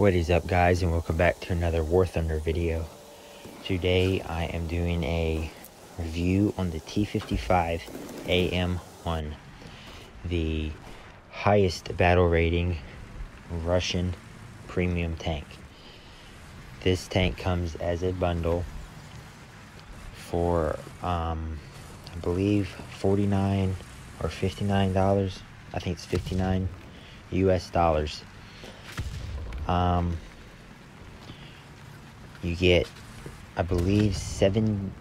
What is up, guys, and welcome back to another War Thunder video. Today I am doing a review on the T55AM-1, the highest battle rating Russian premium tank. This tank comes as a bundle for I believe $49 or $59. I think it's $59 US dollars. You get, I believe, 7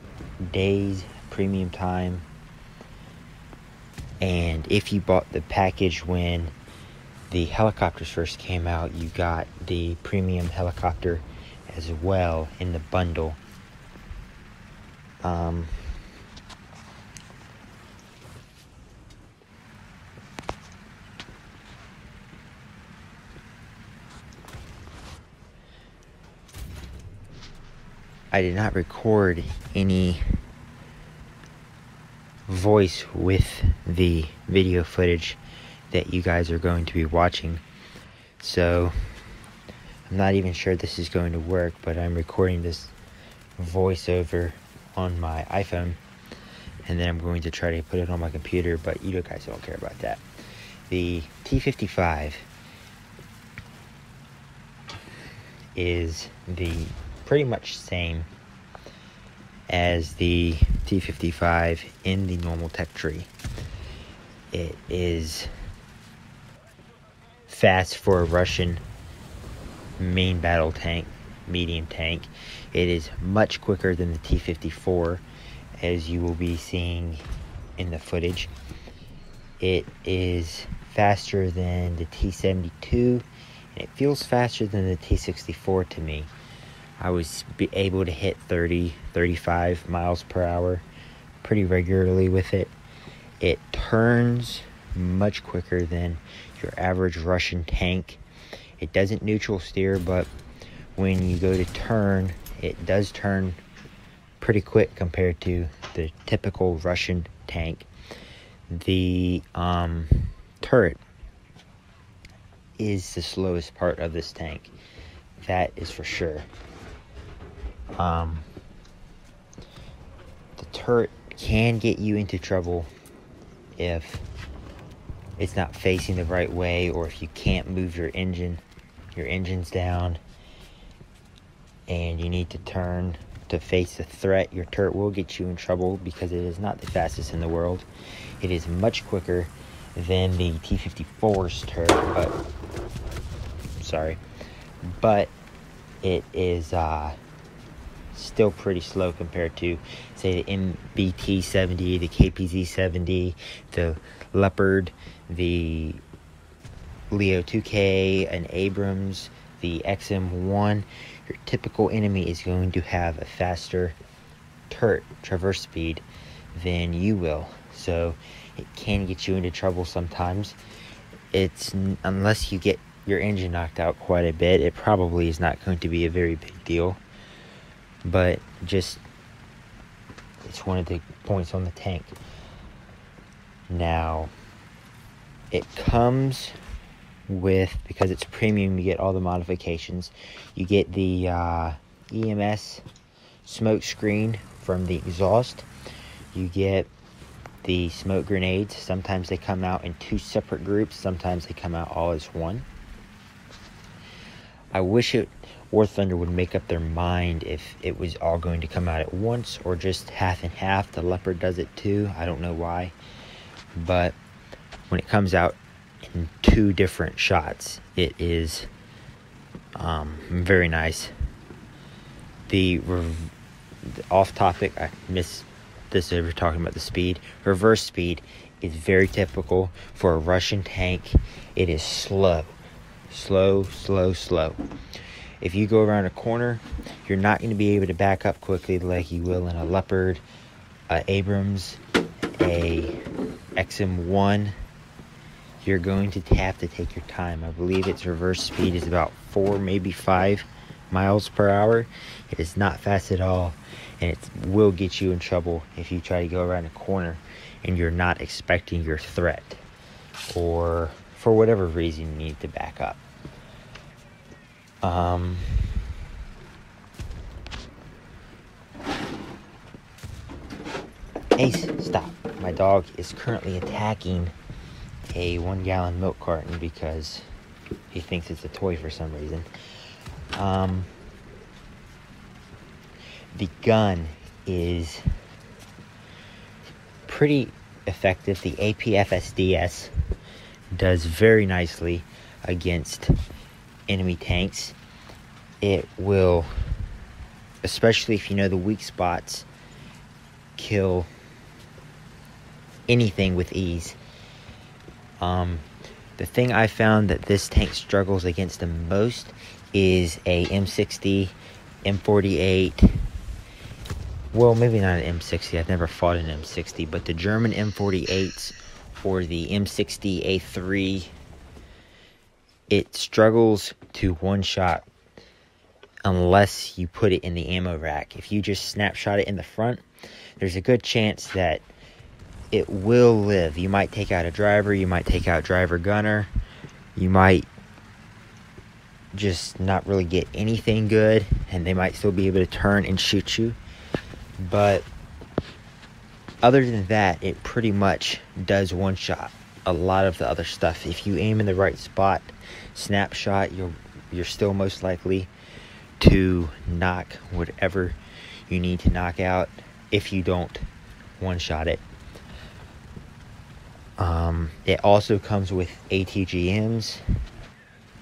days premium time, and if you bought the package when the helicopters first came out, you got the premium helicopter as well in the bundle. I did not record any voice with the video footage that you guys are going to be watching, so I'm not even sure this is going to work, but I'm recording this voiceover on my iPhone, and then I'm going to try to put it on my computer, but you guys don't care about that. The T55 is the pretty much same as the T55 in the normal tech tree. It is fast for a Russian main battle tank, medium tank. It is much quicker than the T54, as you will be seeing in the footage. It is faster than the T72, and it feels faster than the T64 to me. I was able to hit 30-35 miles per hour pretty regularly with it. It turns much quicker than your average Russian tank. It doesn't neutral steer, but when you go to turn, it does turn pretty quick compared to the typical Russian tank. The turret is the slowest part of this tank, that is for sure. The turret can get you into trouble if it's not facing the right way, or if you can't move your engine's down and you need to turn to face the threat. Your turret will get you in trouble because it is not the fastest in the world. It is much quicker than the T-54's turret, but it is still pretty slow compared to, say, the MBT-70, the KPZ-70, the Leopard, the Leo 2K, an Abrams, the XM1. Your typical enemy is going to have a faster turret traverse speed than you will, so it can get you into trouble sometimes. Unless you get your engine knocked out quite a bit, it probably is not going to be a very big deal. But it's one of the points on the tank. Now, it comes with, because it's premium, you get all the modifications. You get the EMS smoke screen from the exhaust. You get the smoke grenades. Sometimes they come out in 2 separate groups. Sometimes they come out all as one. I wish War Thunder would make up their mind if it was all going to come out at once, or just half and half. The Leopard does it too. I don't know why. But when it comes out in 2 different shots, it is very nice. The off topic, I missed this over talking about the speed. Reverse speed is very typical for a Russian tank. It is slow. Slow. If you go around a corner, you're not going to be able to back up quickly like you will in a Leopard, a Abrams, a XM1. You're going to have to take your time. I believe its reverse speed is about 4, maybe 5 miles per hour. It is not fast at all, and it will get you in trouble if you try to go around a corner and you're not expecting your threat, or for whatever reason you need to back up. Ace, stop. My dog is currently attacking a 1-gallon milk carton because he thinks it's a toy for some reason. The gun is pretty effective. The APFSDS does very nicely against enemy tanks. It will, especially if you know the weak spots, kill anything with ease. The thing I found that this tank struggles against the most is a M60, M48. Well, maybe not an M60. I've never fought an M60, but the German M48s or the M60A3, it struggles to one-shot unless you put it in the ammo rack. If you just snapshot it in the front, there's a good chance that it will live. You might take out a driver, you might take out driver gunner, you might just not really get anything good, and they might still be able to turn and shoot you. But other than that, it pretty much does one shot a lot of the other stuff. If you aim in the right spot, snapshot, you're still most likely to knock whatever you need to knock out if you don't one-shot it. It also comes with ATGMs,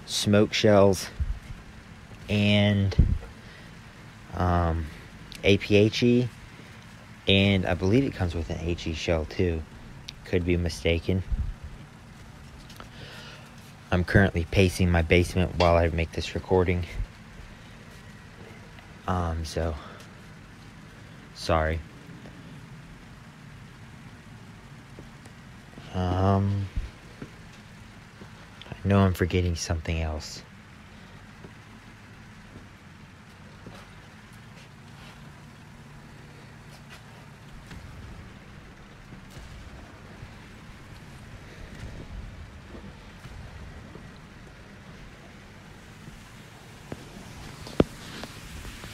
smoke shells, and APHE, and I believe it comes with an HE shell too. Could be mistaken. I'm currently pacing my basement while I make this recording. So sorry. I know I'm forgetting something else.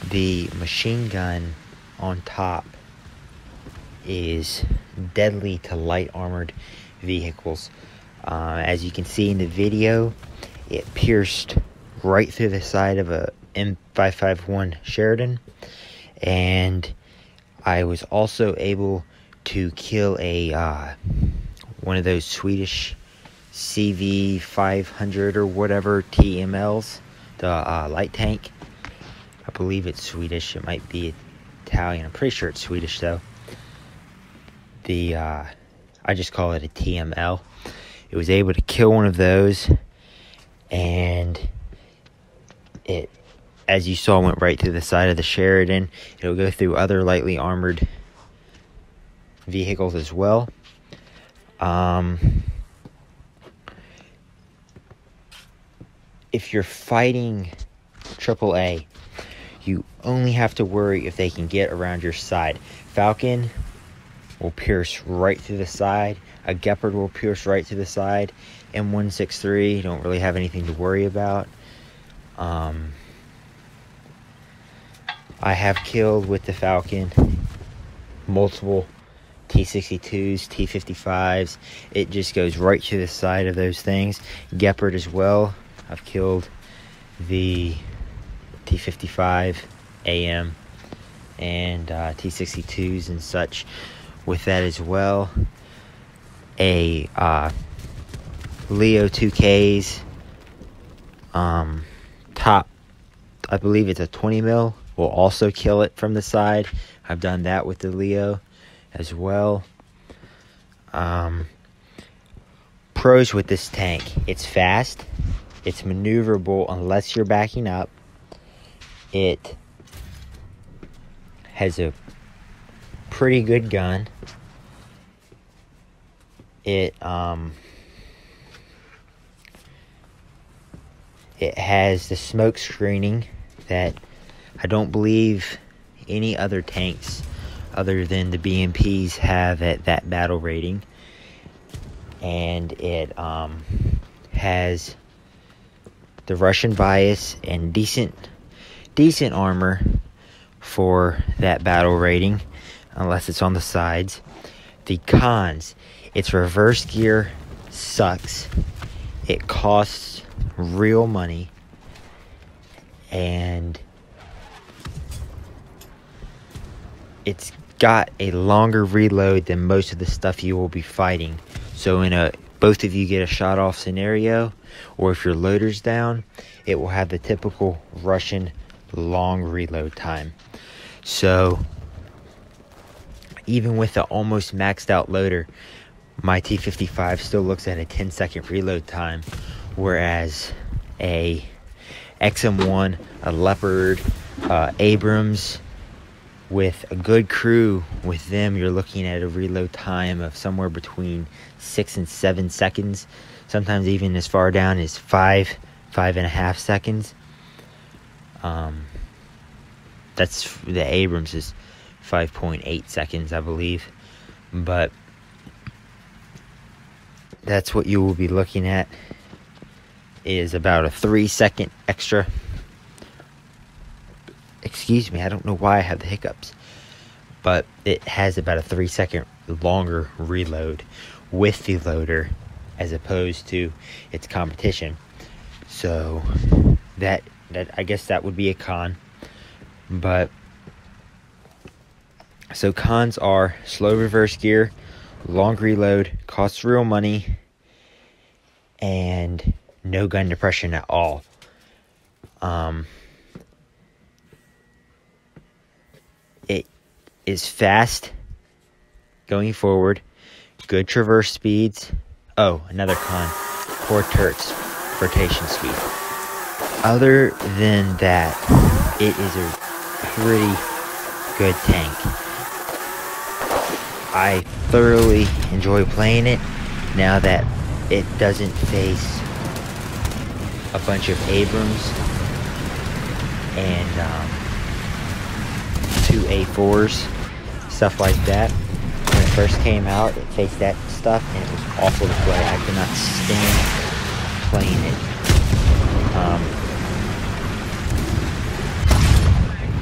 The machine gun on top is deadly to light armored vehicles. As you can see in the video, it pierced right through the side of a M551 Sheridan, and I was also able to kill a one of those Swedish CV500 or whatever TMLs, the light tank. I believe it's Swedish. It might be Italian. I'm pretty sure it's Swedish though. I just call it a TML. It was able to kill one of those, and it, as you saw, went right through the side of the Sheridan. It'll go through other lightly armored vehicles as well. If you're fighting AAA, you only have to worry if they can get around your side. Falcon will pierce right through the side. A Gepard will pierce right through the side. M163, don't really have anything to worry about. I have killed with the Falcon multiple T62s, T55s. It just goes right through the side of those things. Gepard as well. I've killed the T55AM and T62s and such with that as well. A Leo 2Ks top, I believe it's a 20 mil, will also kill it from the side. I've done that with the Leo as well. Pros with this tank: it's fast, it's maneuverable unless you're backing up, it has a pretty good gun, it has the smoke screening that I don't believe any other tanks other than the BMPs have at that battle rating, and it has the Russian bias, and decent armor for that battle rating, unless it's on the sides. The cons: its reverse gear sucks. It costs real money, and it's got a longer reload than most of the stuff you will be fighting. So in both of you get a shot off scenario, or if your loader's down, it will have the typical Russian long reload time. So even with the almost maxed out loader, my T55 still looks at a 10-second reload time, whereas a XM1, a Leopard, Abrams, with a good crew with them, you're looking at a reload time of somewhere between 6 and 7 seconds, sometimes even as far down as 5.5 seconds. That's the Abrams is 5.8 seconds, I believe, but that's what you will be looking at, is about a 3-second extra. Excuse me, I don't know why I have the hiccups, but it has about a 3-second longer reload with the loader as opposed to its competition. So that I guess that would be a con. But so cons are slow reverse gear, long reload, costs real money, and no gun depression at all. It is fast going forward, good traverse speeds. Oh, another con, poor turrets rotation speed. Other than that, it is a pretty good tank. I thoroughly enjoy playing it now that it doesn't face a bunch of Abrams and 2 A4s, stuff like that. When it first came out, it faced that stuff and it was awful to play. I could not stand playing it.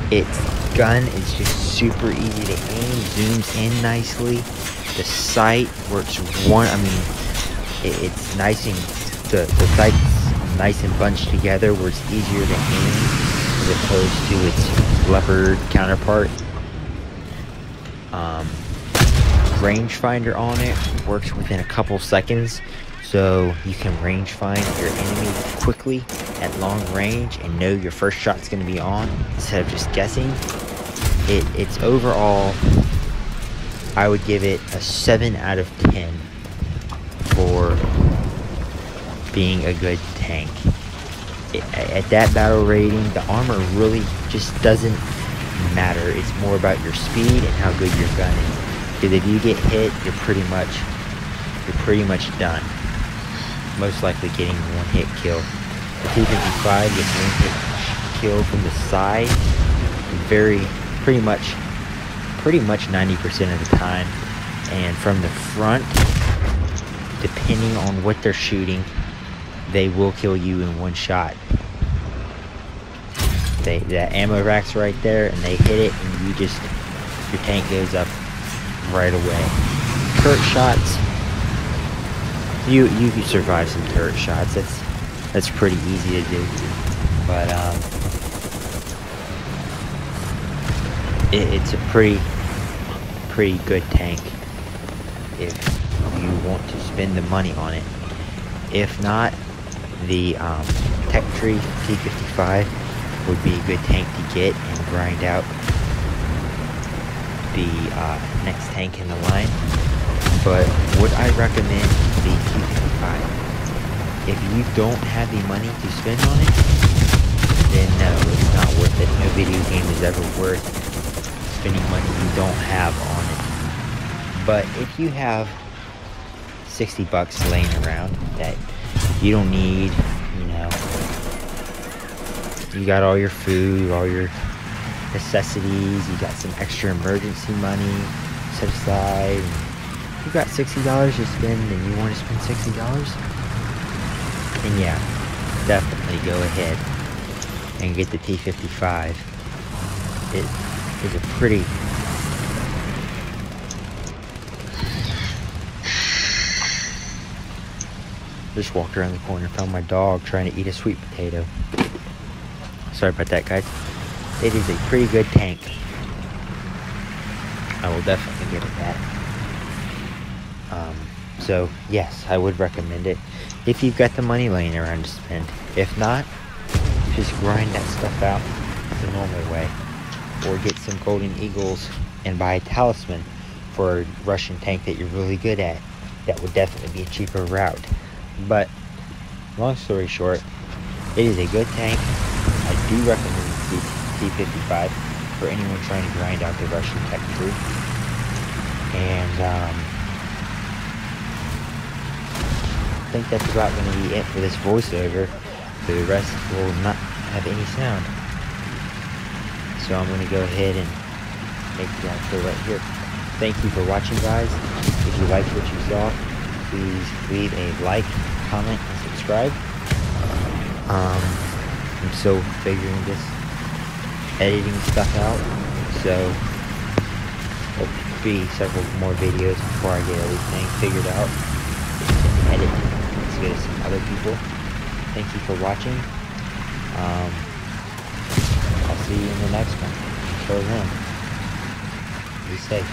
Its gun is just super easy to aim, zooms in nicely. The sight works it's nice and the sight's nice and bunched together where it's easier to aim as opposed to its Leopard counterpart. Rangefinder on it works within a couple seconds, so you can rangefind your enemy quickly at long range and know your first shot's going to be on instead of just guessing. It's overall, I would give it a 7 out of 10 for being a good tank. At that battle rating, the armor really just doesn't matter. It's more about your speed and how good your gun is. Because if you get hit, you're pretty much done. Most likely getting one hit kill. The T55 gets one hit kill from the side, pretty much 90% of the time, and from the front, depending on what they're shooting, they will kill you in one shot. The ammo rack's right there, and they hit it, and your tank goes up right away. Turret shots, you can survive some turret shots. That's pretty easy to do. But it's a pretty good tank if you want to spend the money on it. If not, the Tech Tree T55 would be a good tank to get and grind out the next tank in the line. But would I recommend the T55? If you don't have the money to spend on it, then no, it's not worth it. No video game is ever worth spending money you don't have on it. But if you have $60 laying around that you don't need, you got all your food, all your necessities, you got some extra emergency money set aside, you got $60 to spend and you want to spend $60, then yeah, definitely go ahead and get the T55. It is a pretty just walked around the corner and found my dog trying to eat a sweet potato. Sorry about that, guys. It is a pretty good tank. I will definitely give it that. So yes, I would recommend it if you've got the money laying around to spend. If not, just grind that stuff out the normal way, or get some Golden Eagles and buy a talisman for a Russian tank that you're really good at. That would definitely be a cheaper route. But long story short, it is a good tank. I do recommend the T55 for anyone trying to grind out the Russian tech through. And I think that's about going to be it for this voiceover. The rest will not have any sound. So I'm going to go ahead and make the outro right here. Thank you for watching, guys. If you liked what you saw, please leave a like, comment, and subscribe. I'm still figuring this editing stuff out, so there'll be several more videos before I get everything figured out. Edit as good as some other people. Thank you for watching. I'll see you in the next one. Until then, be safe.